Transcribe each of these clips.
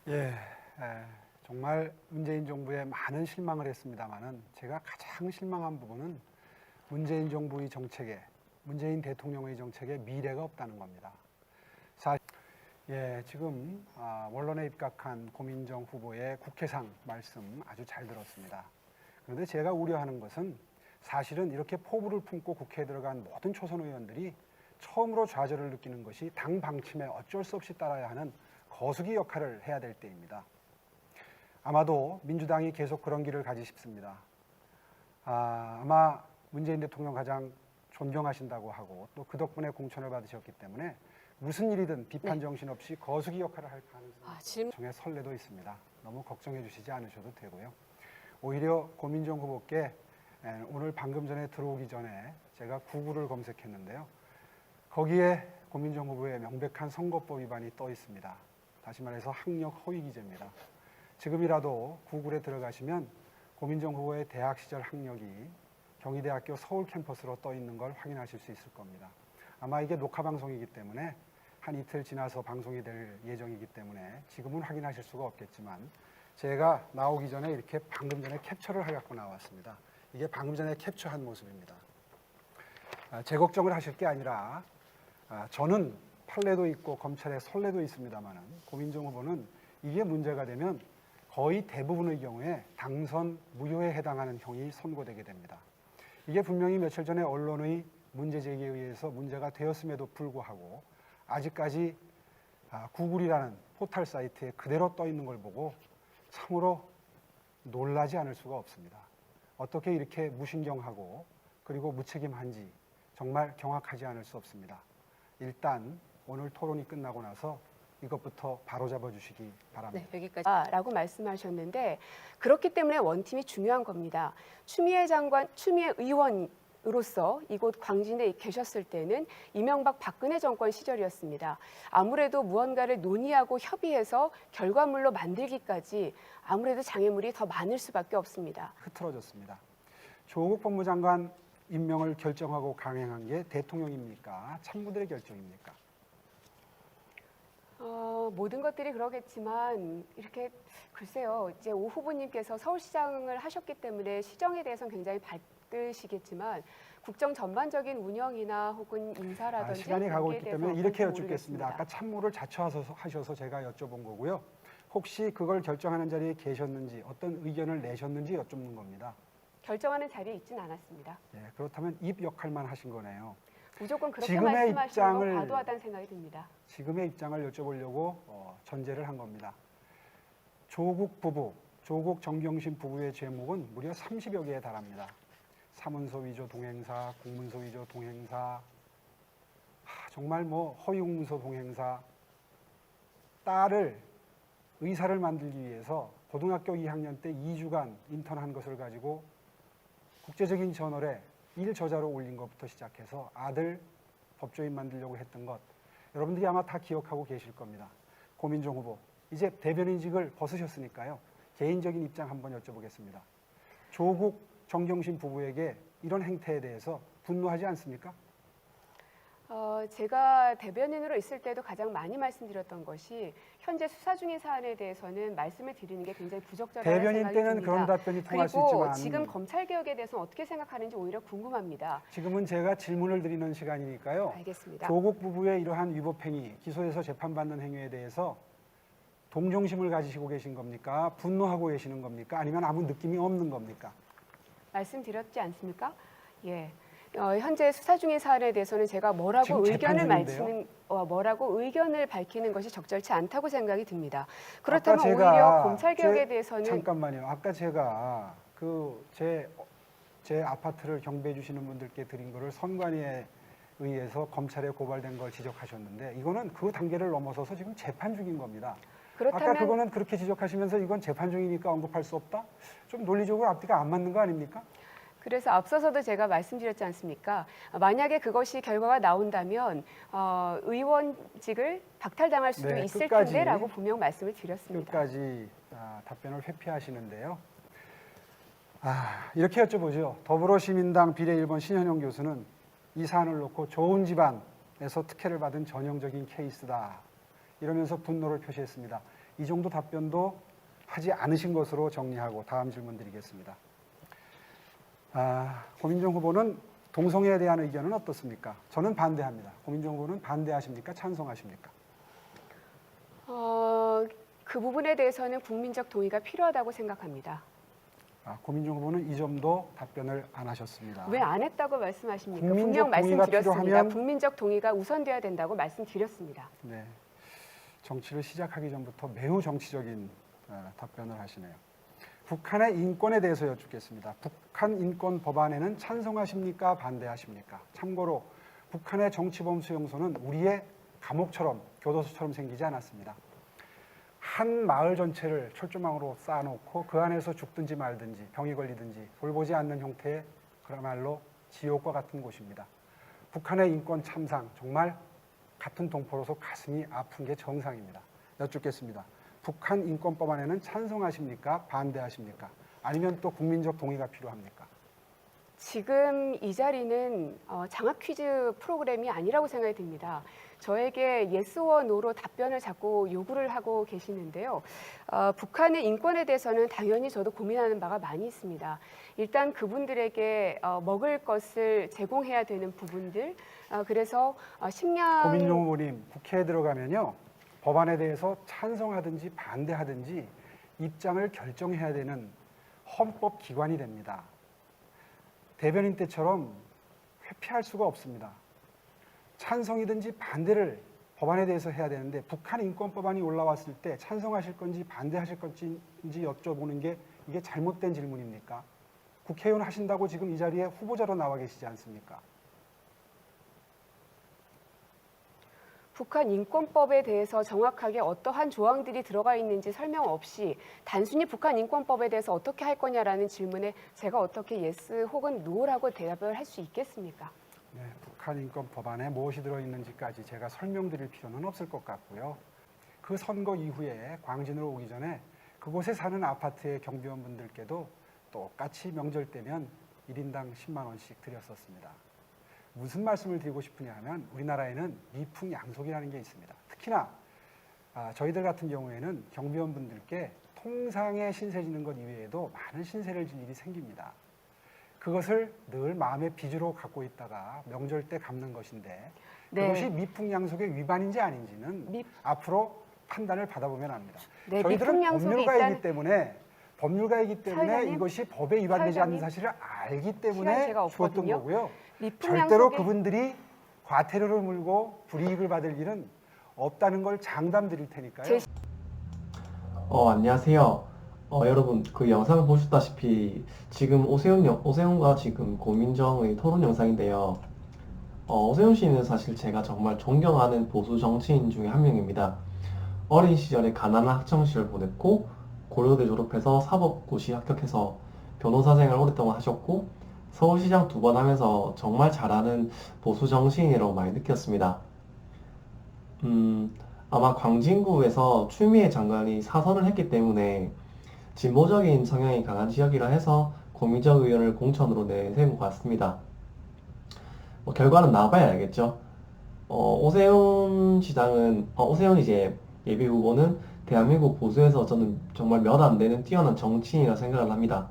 예, 정말 문재인 정부에 많은 실망을 했습니다마는 제가 가장 실망한 부분은 문재인 정부의 정책에, 문재인 대통령의 정책에 미래가 없다는 겁니다. 지금 원론에 입각한 고민정 후보의 국회상 말씀 아주 잘 들었습니다. 그런데 제가 우려하는 것은 사실은 이렇게 포부를 품고 국회에 들어간 모든 초선 의원들이 처음으로 좌절을 느끼는 것이 당 방침에 어쩔 수 없이 따라야 하는 거수기 역할을 해야 될 때입니다. 아마도 민주당이 계속 그런 길을 가지 싶습니다. 아마 문재인 대통령 가장 존경하신다고 하고 또 그 덕분에 공천을 받으셨기 때문에 무슨 일이든 비판 정신 없이 거수기 역할을 할 가능성에 설레도 있습니다. 너무 걱정해 주시지 않으셔도 되고요. 오히려 고민정 후보께 오늘 방금 전에 들어오기 전에 제가 구글을 검색했는데요. 거기에 고민정 후보의 명백한 선거법 위반이 떠 있습니다. 다시 말해서 학력 허위 기재입니다. 지금이라도 구글에 들어가시면 고민정 후보의 대학 시절 학력이 경희대학교 서울 캠퍼스로 떠 있는 걸 확인하실 수 있을 겁니다. 아마 이게 녹화 방송이기 때문에 한 이틀 지나서 방송이 될 예정이기 때문에 지금은 확인하실 수가 없겠지만 제가 나오기 전에 이렇게 방금 전에 캡처를 해갖고 나왔습니다. 이게 방금 전에 캡처한 모습입니다. 제 걱정을 하실 게 아니라 저는 판례도 있고 검찰에 선례도 있습니다만 고민정 후보는 이게 문제가 되면 거의 대부분의 경우에 당선 무효에 해당하는 형이 선고되게 됩니다. 이게 분명히 며칠 전에 언론의 문제 제기에 의해서 문제가 되었음에도 불구하고 아직까지 구글이라는 포털 사이트에 그대로 떠 있는 걸 보고 참으로 놀라지 않을 수가 없습니다. 어떻게 이렇게 무신경하고 그리고 무책임한지 정말 경악하지 않을 수 없습니다. 일단 오늘 토론이 끝나고 나서 이것부터 바로잡아 주시기 바랍니다. 네, 여기까지라고 말씀하셨는데 그렇기 때문에 원팀이 중요한 겁니다. 추미애 의원으로서 이곳 광진에 계셨을 때는 이명박 박근혜 정권 시절이었습니다. 아무래도 무언가를 논의하고 협의해서 결과물로 만들기까지 아무래도 장애물이 더 많을 수밖에 없습니다. 흐트러졌습니다. 조국 법무장관 임명을 결정하고 강행한 게 대통령입니까? 참모들의 결정입니까? 모든 것들이 그러겠지만 이렇게 글쎄요. 이제 오 후보님께서 서울시장을 하셨기 때문에 시정에 대해서는 굉장히 밝으시겠지만 국정 전반적인 운영이나 혹은 인사라든지 시간이 가고 있기 때문에 이렇게 여쭙겠습니다. 모르겠습니다. 아까 참모를 자처하셔서 제가 여쭤본 거고요. 혹시 그걸 결정하는 자리에 계셨는지 어떤 의견을 내셨는지 여쭙는 겁니다. 결정하는 자리에 있진 않았습니다. 그렇다면 입 역할만 하신 거네요. 무조건 그렇게 지금의 말씀하시는 건 입장을- 과도하다는 생각이 듭니다. 지금의 입장을 여쭤보려고 전제를 한 겁니다. 조국 부부, 조국 정경심 부부의 죄목은 무려 30여 개에 달합니다. 사문서 위조 동행사, 공문서 위조 동행사, 정말 허위 공문서 동행사, 딸을 의사를 만들기 위해서 고등학교 2학년 때 2주간 인턴한 것을 가지고 국제적인 저널에 일저자로 올린 것부터 시작해서 아들 법조인 만들려고 했던 것, 여러분들이 아마 다 기억하고 계실 겁니다. 고민정 후보, 이제 대변인직을 벗으셨으니까요. 개인적인 입장 한번 여쭤보겠습니다. 조국 정경심 부부에게 이런 행태에 대해서 분노하지 않습니까? 제가 대변인으로 있을 때도 가장 많이 말씀드렸던 것이 현재 수사 중인 사안에 대해서는 말씀을 드리는 게 굉장히 부적절하다는 대변인 생각이 때는 듭니다. 그런 답변이 통할 수 그리고 있지만 지금 검찰 개혁에 대해서는 어떻게 생각하는지 오히려 궁금합니다. 지금은 제가 질문을 드리는 시간이니까요. 알겠습니다. 조국 부부의 이러한 위법행위, 기소해서 재판받는 행위에 대해서 동정심을 가지시고 계신 겁니까? 분노하고 계시는 겁니까? 아니면 아무 느낌이 없는 겁니까? 말씀드렸지 않습니까? 예. 현재 수사 중인 사안에 대해서는 제가 지금 재판 뭐라고 의견을 밝히는 것이 적절치 않다고 생각이 듭니다. 아까 그렇다면 제가 오히려 검찰 개혁에 대해서는 잠깐만요. 아까 제가 제 아파트를 경배해 주시는 분들께 드린 거를 선관위에 의해서 검찰에 고발된 걸 지적하셨는데 이거는 그 단계를 넘어서서 지금 재판 중인 겁니다. 그렇다면 아까 그거는 그렇게 지적하시면서 이건 재판 중이니까 언급할 수 없다? 좀 논리적으로 앞뒤가 안 맞는 거 아닙니까? 그래서 앞서서도 제가 말씀드렸지 않습니까? 만약에 그것이 결과가 나온다면 의원직을 박탈당할 수도 네, 있을 끝까지, 텐데라고 분명 말씀을 드렸습니다. 끝까지 답변을 회피하시는데요. 이렇게 여쭤보죠. 더불어시민당 비례 1번 신현영 교수는 이 사안을 놓고 좋은 집안에서 특혜를 받은 전형적인 케이스다. 이러면서 분노를 표시했습니다. 이 정도 답변도 하지 않으신 것으로 정리하고 다음 질문 드리겠습니다. 고민정 후보는 동성애에 대한 의견은 어떻습니까? 저는 반대합니다. 고민정 후보는 반대하십니까? 찬성하십니까? 그 부분에 대해서는 국민적 동의가 필요하다고 생각합니다. 고민정 후보는 이 점도 답변을 안 하셨습니다. 왜 안 했다고 말씀하십니까? 국민적 분명 동의가 말씀드렸습니다. 필요하면 국민적 동의가 우선돼야 된다고 말씀드렸습니다. 네, 정치를 시작하기 전부터 매우 정치적인 답변을 하시네요. 북한의 인권에 대해서 여쭙겠습니다. 북한 인권 법안에는 찬성하십니까? 반대하십니까? 참고로 북한의 정치범 수용소는 우리의 감옥처럼 교도소처럼 생기지 않았습니다. 한 마을 전체를 철조망으로 쌓아놓고 그 안에서 죽든지 말든지 병이 걸리든지 돌보지 않는 형태의 그야말로 지옥과 같은 곳입니다. 북한의 인권 참상 정말 같은 동포로서 가슴이 아픈 게 정상입니다. 여쭙겠습니다. 북한 인권법안에는 찬성하십니까? 반대하십니까? 아니면 또 국민적 동의가 필요합니까? 지금 이 자리는 장학 퀴즈 프로그램이 아니라고 생각이 듭니다. 저에게 yes or no로 답변을 자꾸 요구를 하고 계시는데요. 북한의 인권에 대해서는 당연히 저도 고민하는 바가 많이 있습니다. 일단 그분들에게 먹을 것을 제공해야 되는 부분들, 그래서 식량... 고민정 후보님, 국회에 들어가면요. 법안에 대해서 찬성하든지 반대하든지 입장을 결정해야 되는 헌법기관이 됩니다. 대변인 때처럼 회피할 수가 없습니다. 찬성이든지 반대를 법안에 대해서 해야 되는데 북한 인권법안이 올라왔을 때 찬성하실 건지 반대하실 건지 여쭤보는 게 이게 잘못된 질문입니까? 국회의원 하신다고 지금 이 자리에 후보자로 나와 계시지 않습니까? 북한 인권법에 대해서 정확하게 어떠한 조항들이 들어가 있는지 설명 없이 단순히 북한 인권법에 대해서 어떻게 할 거냐라는 질문에 제가 어떻게 yes 혹은 no라고 대답을 할 수 있겠습니까? 네, 북한 인권 법안에 무엇이 들어있는지까지 제가 설명드릴 필요는 없을 것 같고요. 그 선거 이후에 광진으로 오기 전에 그곳에 사는 아파트의 경비원분들께도 똑같이 명절 때면 1인당 10만 원씩 드렸었습니다. 무슨 말씀을 드리고 싶으냐 하면 우리나라에는 미풍양속이라는 게 있습니다. 특히나 저희들 같은 경우에는 경비원분들께 통상의 신세 지는 것 이외에도 많은 신세를 질 일이 생깁니다. 그것을 늘 마음의 빚으로 갖고 있다가 명절 때 갚는 것인데 그것이 미풍양속의 위반인지 아닌지는 앞으로 판단을 받아보면 합니다. 네, 저희들은 법률가이기 때문에 사회자님, 이것이 법에 위반되지 않는 사회자님, 사실을 알기 시간이 때문에 제가 주었던 없거든요. 거고요. 미풍양속의 절대로 그분들이 과태료를 물고 불이익을 받을 일은 없다는 걸 장담드릴 테니까요. 안녕하세요. 여러분 그 영상을 보셨다시피 지금 오세훈과 지금 고민정의 토론 영상인데요. 오세훈 씨는 사실 제가 정말 존경하는 보수 정치인 중에 한 명입니다. 어린 시절에 가난한 학창시절 보냈고 고려대 졸업해서 사법고시 합격해서 변호사 생활 오랫동안 하셨고 서울시장 2번 하면서 정말 잘하는 보수 정치인이라고 많이 느꼈습니다. 아마 광진구에서 추미애 장관이 사선을 했기 때문에 진보적인 성향이 강한 지역이라 해서 고민정 의원을 공천으로 내세운 것 같습니다. 결과는 나와봐야 알겠죠. 오세훈 이제 예비 후보는 대한민국 보수에서 저는 정말 몇 안 되는 뛰어난 정치인이라 생각을 합니다.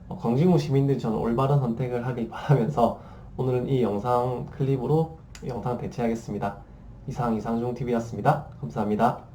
광진구 시민들이 저는 올바른 선택을 하길 바라면서 오늘은 이 영상 클립으로 영상 대체하겠습니다. 이상 이상중TV였습니다. 감사합니다.